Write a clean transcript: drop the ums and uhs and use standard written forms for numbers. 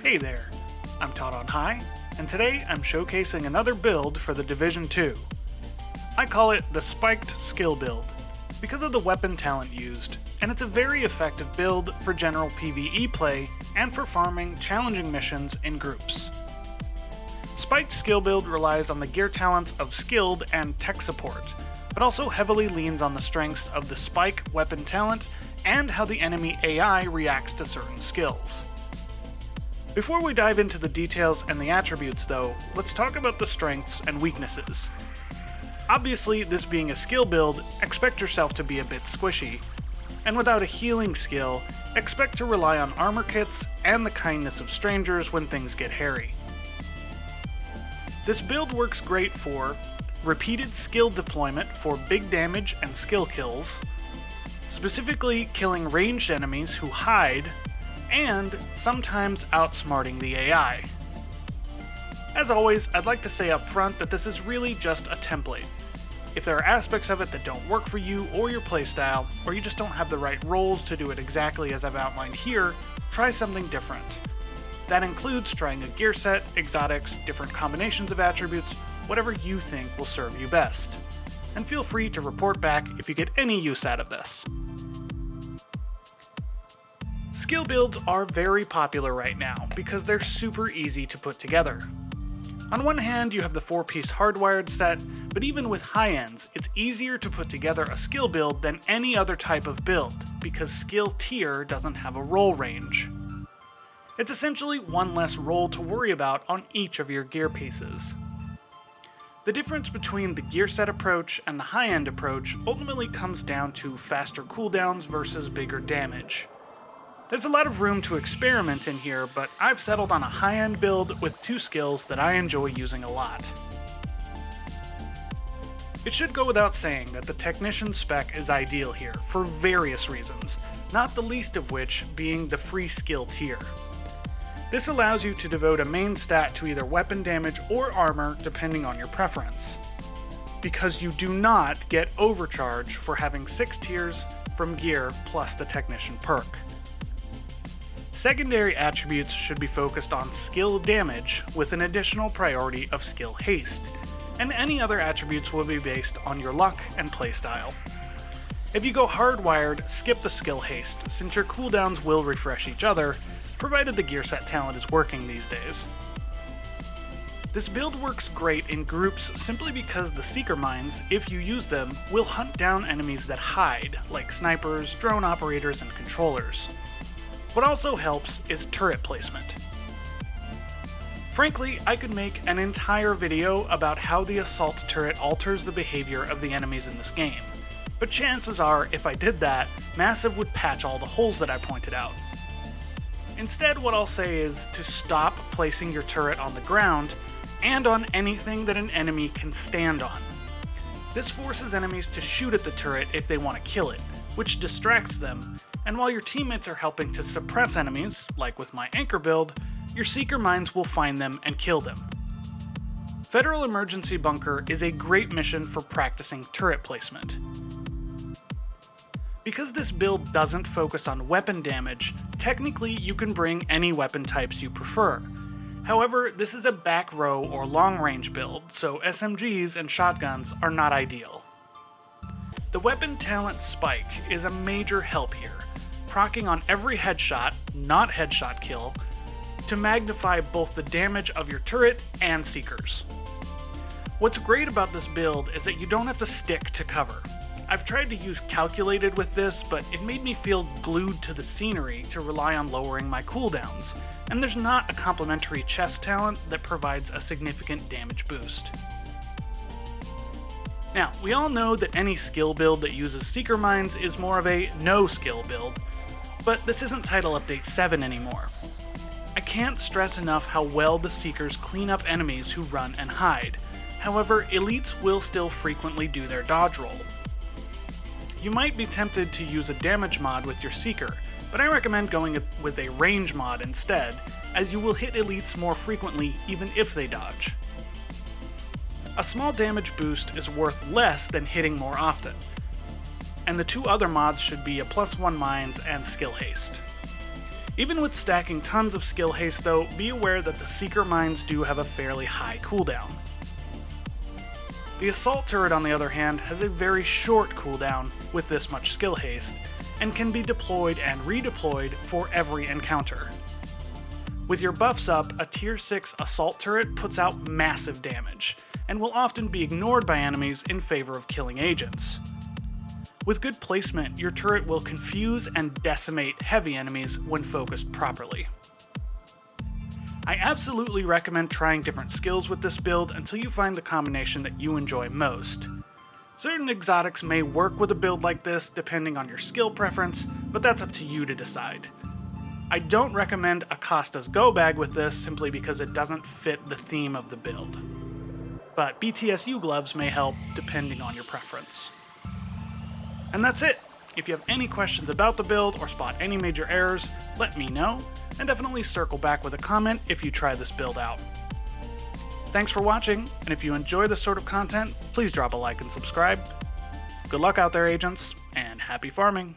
Hey there, I'm Todd on High, and today I'm showcasing another build for the Division 2. I call it the Spiked Skill Build, because of the weapon talent used, and it's a very effective build for general PvE play and for farming challenging missions in groups. Spiked Skill Build relies on the gear talents of Skilled and Tech Support, but also heavily leans on the strengths of the Spike weapon talent and how the enemy AI reacts to certain skills. Before we dive into the details and the attributes though, let's talk about the strengths and weaknesses. Obviously, this being a skill build, expect yourself to be a bit squishy, and without a healing skill, expect to rely on armor kits and the kindness of strangers when things get hairy. This build works great for repeated skill deployment for big damage and skill kills, specifically killing ranged enemies who hide, and sometimes outsmarting the AI. As always, I'd like to say up front that this is really just a template. If there are aspects of it that don't work for you or your playstyle, or you just don't have the right roles to do it exactly as I've outlined here, try something different. That includes trying a gear set, exotics, different combinations of attributes, whatever you think will serve you best. And feel free to report back if you get any use out of this. Skill builds are very popular right now because they're super easy to put together. On one hand, you have the 4-piece hardwired set, but even with high ends, it's easier to put together a skill build than any other type of build because skill tier doesn't have a roll range. It's essentially one less roll to worry about on each of your gear pieces. The difference between the gear set approach and the high-end approach ultimately comes down to faster cooldowns versus bigger damage. There's a lot of room to experiment in here, but I've settled on a high-end build with 2 skills that I enjoy using a lot. It should go without saying that the Technician spec is ideal here for various reasons, not the least of which being the free skill tier. This allows you to devote a main stat to either weapon damage or armor depending on your preference, because you do not get overcharge for having 6 tiers from gear plus the Technician perk. Secondary attributes should be focused on skill damage with an additional priority of skill haste, and any other attributes will be based on your luck and playstyle. If you go hardwired, skip the skill haste, since your cooldowns will refresh each other, provided the gear set talent is working these days. This build works great in groups simply because the Seeker Mines, if you use them, will hunt down enemies that hide, like snipers, drone operators, and controllers. What also helps is turret placement. Frankly, I could make an entire video about how the assault turret alters the behavior of the enemies in this game, but chances are, if I did that, Massive would patch all the holes that I pointed out. Instead, what I'll say is to stop placing your turret on the ground and on anything that an enemy can stand on. This forces enemies to shoot at the turret if they want to kill it, which distracts them, and while your teammates are helping to suppress enemies, like with my anchor build, your Seeker Mines will find them and kill them. Federal Emergency Bunker is a great mission for practicing turret placement. Because this build doesn't focus on weapon damage, technically you can bring any weapon types you prefer. However, this is a back row or long range build, so SMGs and shotguns are not ideal. The weapon talent Spike is a major help here, proccing on every headshot, not headshot kill, to magnify both the damage of your turret and Seekers. What's great about this build is that you don't have to stick to cover. I've tried to use calculated with this, but it made me feel glued to the scenery to rely on lowering my cooldowns, and there's not a complementary chest talent that provides a significant damage boost. Now, we all know that any skill build that uses Seeker Mines is more of a no-skill build, but this isn't Title Update 7 anymore. I can't stress enough how well the Seekers clean up enemies who run and hide. However, elites will still frequently do their dodge roll. You might be tempted to use a damage mod with your Seeker, but I recommend going with a range mod instead, as you will hit elites more frequently even if they dodge. A small damage boost is worth less than hitting more often, and the 2 other mods should be a +1 mines and skill haste. Even with stacking tons of skill haste though, be aware that the Seeker mines do have a fairly high cooldown. The assault turret on the other hand has a very short cooldown with this much skill haste, and can be deployed and redeployed for every encounter. With your buffs up, a tier 6 assault turret puts out massive damage, and will often be ignored by enemies in favor of killing agents. With good placement, your turret will confuse and decimate heavy enemies when focused properly. I absolutely recommend trying different skills with this build until you find the combination that you enjoy most. Certain exotics may work with a build like this depending on your skill preference, but that's up to you to decide. I don't recommend Acosta's Go Bag with this simply because it doesn't fit the theme of the build. But BTSU gloves may help depending on your preference. And that's it! If you have any questions about the build or spot any major errors, let me know, and definitely circle back with a comment if you try this build out. Thanks for watching, and if you enjoy this sort of content, please drop a like and subscribe. Good luck out there, agents, and happy farming!